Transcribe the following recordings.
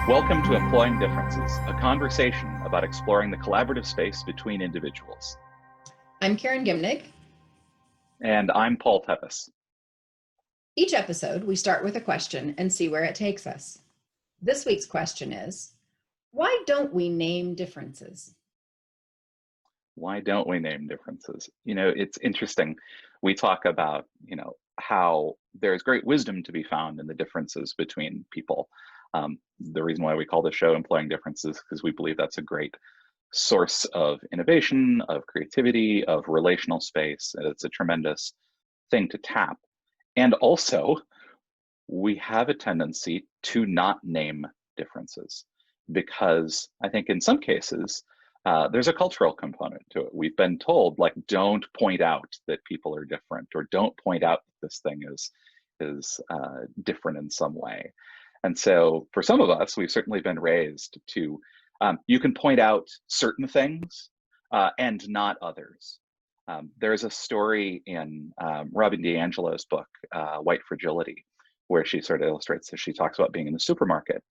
Welcome to Employing Differences, a conversation about exploring the collaborative space between individuals. I'm Karen Gimnick. And I'm Paul Tevis. Each episode, we start with a question and see where it takes us. This week's question is, why don't we name differences? Why don't we name differences? It's interesting. We talk about, how there's great wisdom to be found in the differences between people. The reason why we call the show Employing Differences is because we believe that's a great source of innovation, of creativity, of relational space. And it's a tremendous thing to tap. And also, we have a tendency to not name differences because I think in some cases, there's a cultural component to it. We've been told, like, don't point out that people are different, or don't point out that this thing is different in some way. And so for some of us, we've certainly been raised to, you can point out certain things and not others. There's a story in Robin DiAngelo's book, White Fragility, where she sort of illustrates this. She talks about being in the supermarket,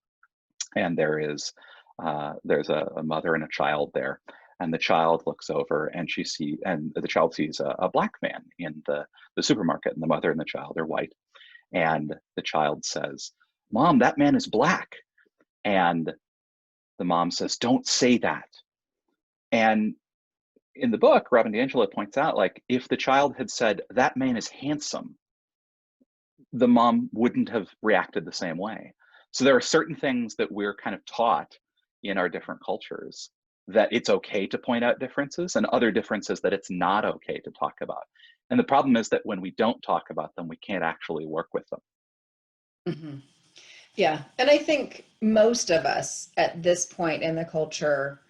and there's a mother and a child there, and the child looks over and the child sees a black man in the supermarket, and the mother and the child are white, and the child says, "Mom, that man is black." And the mom says, "Don't say that." And in the book, Robin DiAngelo points out, like, if the child had said, "That man is handsome," the mom wouldn't have reacted the same way. So there are certain things that we're kind of taught in our different cultures that it's okay to point out differences, and other differences that it's not okay to talk about. And the problem is that when we don't talk about them, we can't actually work with them. Mm-hmm. Yeah. And I think most of us at this point in the culture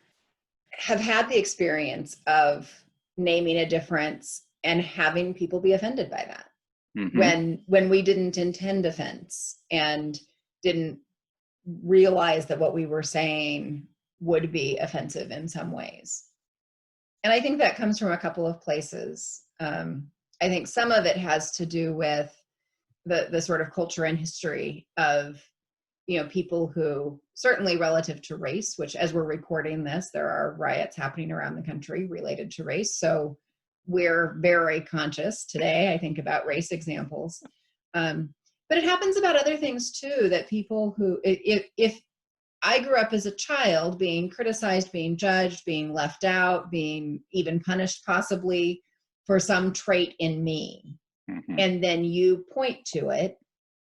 have had the experience of naming a difference and having people be offended by that. Mm-hmm. When we didn't intend offense and didn't realize that what we were saying would be offensive in some ways. And I think that comes from a couple of places. I think some of it has to do with the sort of culture and history of, people who, certainly relative to race, which as we're recording this, there are riots happening around the country related to race. So we're very conscious today, I think, about race examples. But it happens about other things too, that people who, if I grew up as a child being criticized, being judged, being left out, being even punished possibly for some trait in me, Mm-hmm. and then you point to it,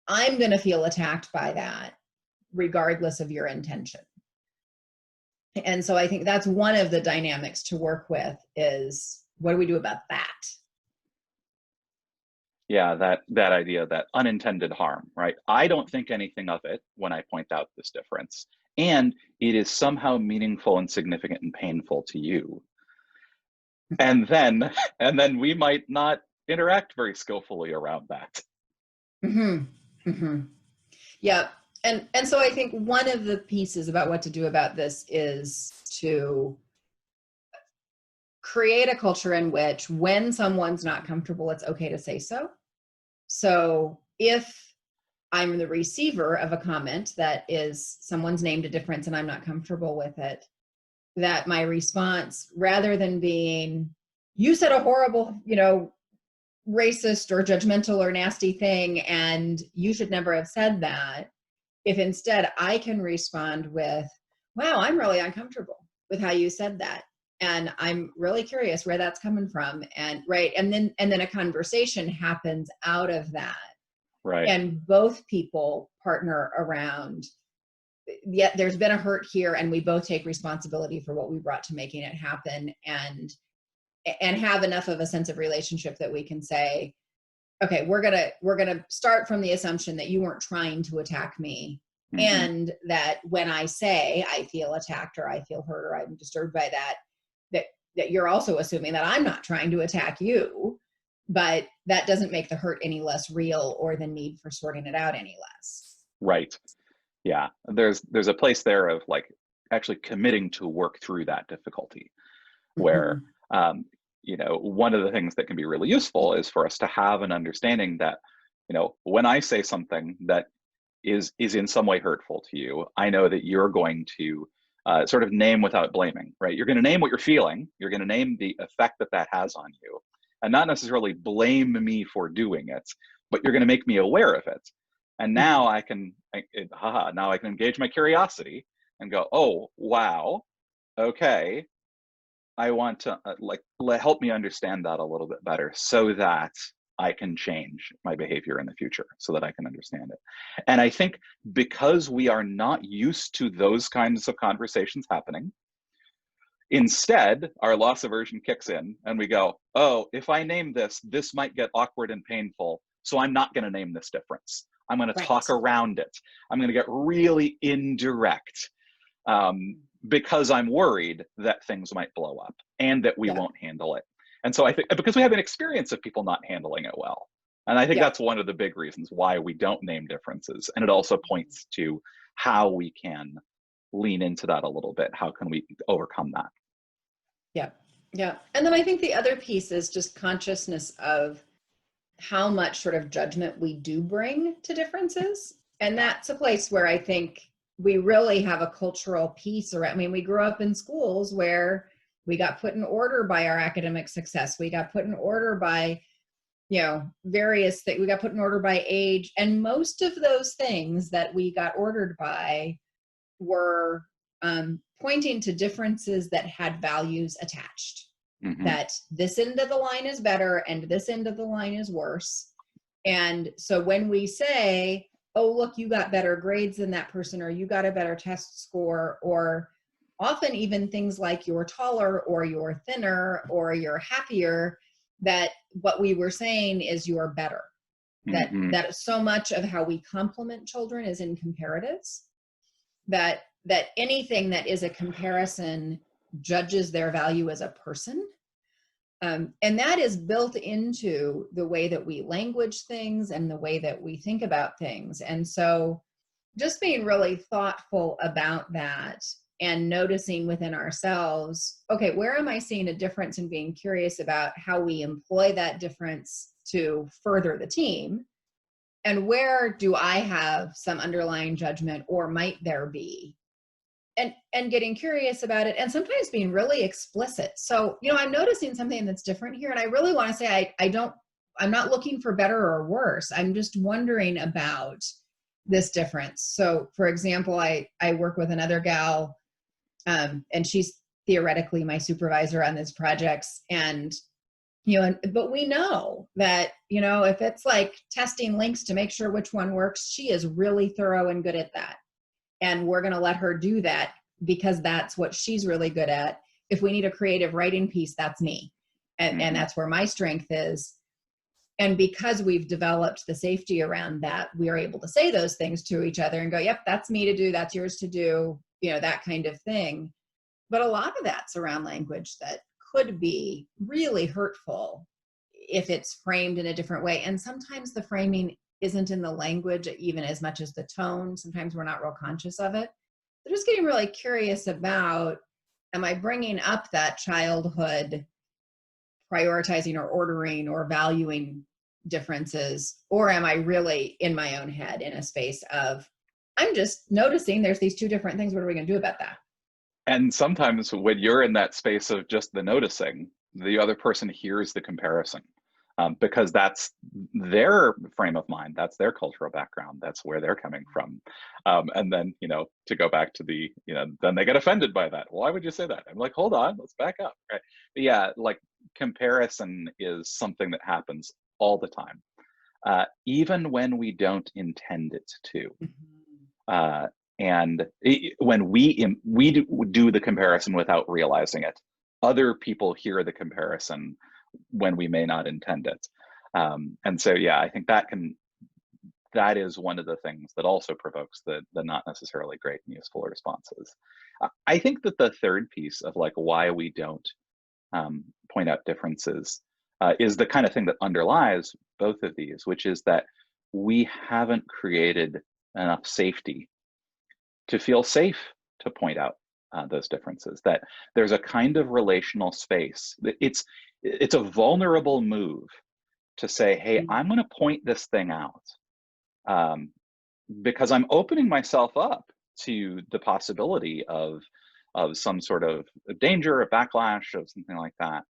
I'm going to feel attacked by that, regardless of your intention. And so I think that's one of the dynamics to work with is, what do we do about that? Yeah, that idea, that unintended harm, right? I don't think anything of it when I point out this difference, and it is somehow meaningful and significant and painful to you. And then and then we might not interact very skillfully around that. Mm-hmm. Mm-hmm. Yeah. And so I think one of the pieces about what to do about this is to create a culture in which when someone's not comfortable, it's okay to say so. So if I'm the receiver of a comment that is someone's named a difference and I'm not comfortable with it, that my response, rather than being, you said a horrible, racist or judgmental or nasty thing, and you should never have said that, if instead I can respond with, wow, I'm really uncomfortable with how you said that. And I'm really curious where that's coming from. And right. And then a conversation happens out of that. Right. And both people partner around, yet there's been a hurt here, and we both take responsibility for what we brought to making it happen, and have enough of a sense of relationship that we can say, okay, we're gonna start from the assumption that you weren't trying to attack me, Mm-hmm. and that when I say I feel attacked or I feel hurt or I'm disturbed by that you're also assuming that I'm not trying to attack you, but that doesn't make the hurt any less real or the need for sorting it out any less. Right. Yeah. There's a place there of, like, actually committing to work through that difficulty, where Mm-hmm. one of the things that can be really useful is for us to have an understanding that, when I say something that is in some way hurtful to you, I know that you're going to sort of name without blaming, right? You're going to name what you're feeling. You're going to name the effect that that has on you, and not necessarily blame me for doing it, but you're going to make me aware of it. And now now I can engage my curiosity and go, oh, wow, okay. I want to help me understand that a little bit better so that I can change my behavior in the future, so that I can understand it. And I think because we are not used to those kinds of conversations happening, instead, our loss aversion kicks in and we go, oh, if I name this, this might get awkward and painful. So I'm not going to name this difference. I'm going to talk around it. I'm going to get really indirect. Because I'm worried that things might blow up and that we won't handle it. And so I think because we have an experience of people not handling it well. And I think that's one of the big reasons why we don't name differences. And it also points to how we can lean into that a little bit. How can we overcome that? Yeah. Yeah. And then I think the other piece is just consciousness of how much sort of judgment we do bring to differences. And that's a place where I think we really have a cultural piece around. I mean, we grew up in schools where we got put in order by our academic success. We got put in order by, various things. We got put in order by age. And most of those things that we got ordered by were pointing to differences that had values attached. Mm-hmm. That this end of the line is better and this end of the line is worse. And so when we say, oh, look, you got better grades than that person, or you got a better test score, or often even things like you're taller or you're thinner or you're happier, that what we were saying is you're better. Mm-hmm. That so much of how we compliment children is in comparatives, that anything that is a comparison judges their value as a person. And that is built into the way that we language things and the way that we think about things. And so just being really thoughtful about that and noticing within ourselves, okay, where am I seeing a difference, and being curious about how we employ that difference to further the team? And where do I have some underlying judgment, or might there be? And getting curious about it, and sometimes being really explicit. So, I'm noticing something that's different here, and I really want to say I'm not looking for better or worse. I'm just wondering about this difference. So, for example, I work with another gal, and she's theoretically my supervisor on these projects, and but we know that, if it's like testing links to make sure which one works, she is really thorough and good at that. And we're going to let her do that because that's what she's really good at. If we need a creative writing piece, that's me. And that's where my strength is. And because we've developed the safety around that, we are able to say those things to each other and go, yep, that's me to do, that's yours to do, that kind of thing. But a lot of that's around language that could be really hurtful if it's framed in a different way. And sometimes the framing isn't in the language even as much as the tone. Sometimes we're not real conscious of it. So just getting really curious about, am I bringing up that childhood prioritizing or ordering or valuing differences, or am I really in my own head in a space of, I'm just noticing there's these two different things. What are we going to do about that? And sometimes when you're in that space of just the noticing, the other person hears the comparison. Because that's their frame of mind, that's their cultural background, that's where they're coming from. And then, to go back to the, then they get offended by that. Why would you say that? I'm like, hold on, let's back up. Right? But yeah, like comparison is something that happens all the time, even when we don't intend it to. And when we do the comparison without realizing it, other people hear the comparison when we may not intend it. And so, yeah, I think that is one of the things that also provokes the not necessarily great and useful responses. I think that the third piece of like why we don't point out differences is the kind of thing that underlies both of these, which is that we haven't created enough safety to feel safe to point out those differences, that there's a kind of relational space. It's a vulnerable move to say, hey, I'm going to point this thing out. because I'm opening myself up to the possibility of some sort of danger, a backlash, of something like that.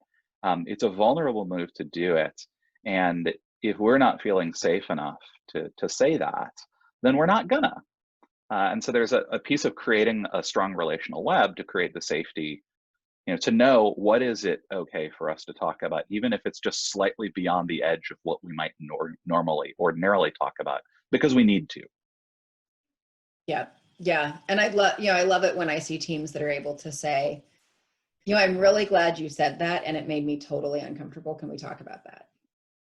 It's a vulnerable move to do it, and if we're not feeling safe enough to say that, then we're not gonna. And so there's a piece of creating a strong relational web to create the safety, to know what is it okay for us to talk about, even if it's just slightly beyond the edge of what we might ordinarily talk about, because we need to. Yeah. Yeah. And I love it when I see teams that are able to say, I'm really glad you said that, and it made me totally uncomfortable. Can we talk about that?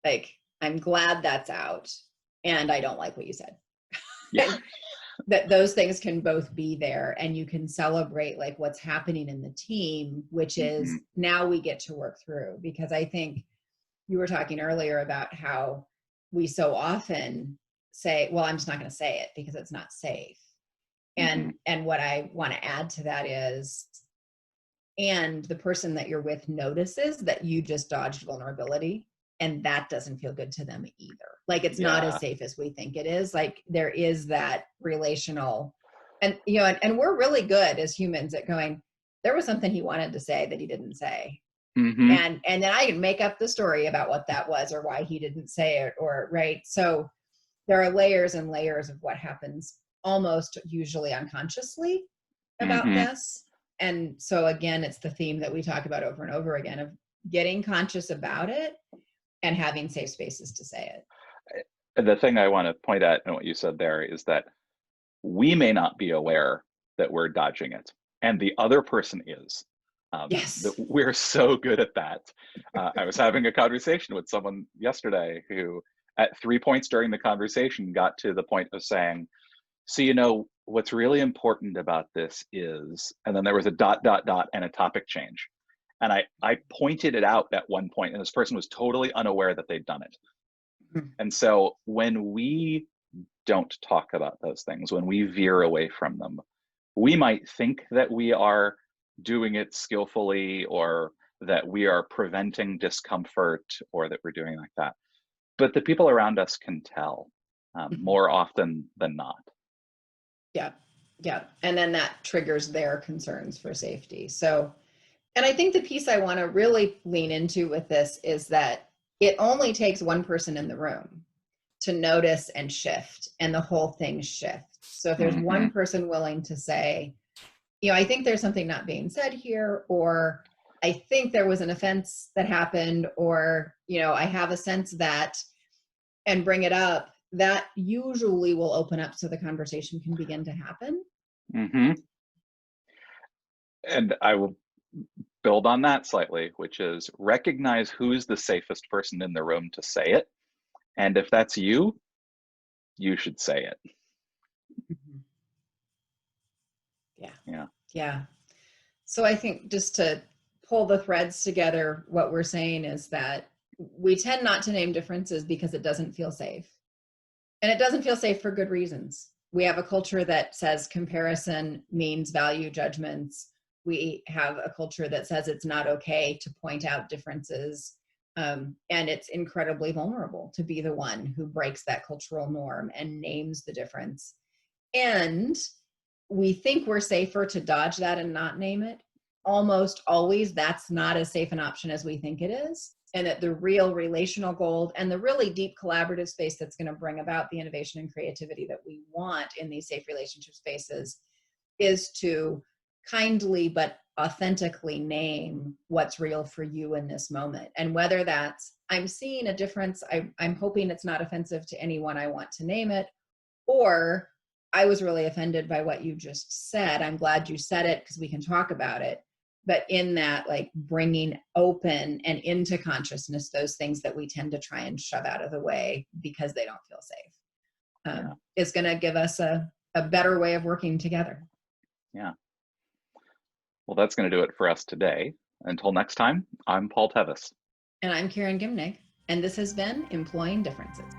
Like, I'm glad that's out, and I don't like what you said. Yeah. That those things can both be there, and you can celebrate like what's happening in the team, which is now we get to work through. Because I think you were talking earlier about how we so often say, well, I'm just not going to say it because it's not safe. And what I want to add to that is, and the person that you're with notices that you just dodged vulnerability, and that doesn't feel good to them either. Like, it's not as safe as we think it is. Like, there is that relational, and and we're really good as humans at going, there was something he wanted to say that he didn't say. And then I can make up the story about what that was or why he didn't say it, or right. So there are layers and layers of what happens almost usually unconsciously about this. And so again, it's the theme that we talk about over and over again of getting conscious about it and having safe spaces to say it. The thing I want to point at in what you said there is that we may not be aware that we're dodging it, and the other person is. Yes. We're so good at that. I was having a conversation with someone yesterday who, at 3 points during the conversation, got to the point of saying, so what's really important about this is, and then there was a ... and a topic change. And I pointed it out at one point, and this person was totally unaware that they'd done it. And so when we don't talk about those things, when we veer away from them, we might think that we are doing it skillfully, or that we are preventing discomfort, or that we're doing like that. But the people around us can tell more often than not. Yeah. Yeah. And then that triggers their concerns for safety. So, and I think the piece I want to really lean into with this is that it only takes one person in the room to notice and shift, and the whole thing shifts. So if there's one person willing to say, I think there's something not being said here, or I think there was an offense that happened, or, I have a sense that, and bring it up, that usually will open up so the conversation can begin to happen. And I will build on that slightly, which is recognize who's the safest person in the room to say it. And if that's you should say it. Yeah. So I think, just to pull the threads together, what we're saying is that we tend not to name differences because it doesn't feel safe. And it doesn't feel safe for good reasons. We have a culture that says comparison means value judgments. We have a culture that says it's not okay to point out differences. And it's incredibly vulnerable to be the one who breaks that cultural norm and names the difference. And we think we're safer to dodge that and not name it. Almost always, that's not as safe an option as we think it is. And that the real relational gold and the really deep collaborative space that's going to bring about the innovation and creativity that we want in these safe relationship spaces is to kindly but authentically name what's real for you in this moment. And whether that's, I'm seeing a difference, I'm hoping it's not offensive to anyone, I want to name it, or I was really offended by what you just said, I'm glad you said it because we can talk about it. But in that, like, bringing open and into consciousness those things that we tend to try and shove out of the way because they don't feel safe, is going to give us a better way of working together. Yeah. Well, that's going to do it for us today. Until next time, I'm Paul Tevis. And I'm Karen Gimnig. And this has been Employing Differences.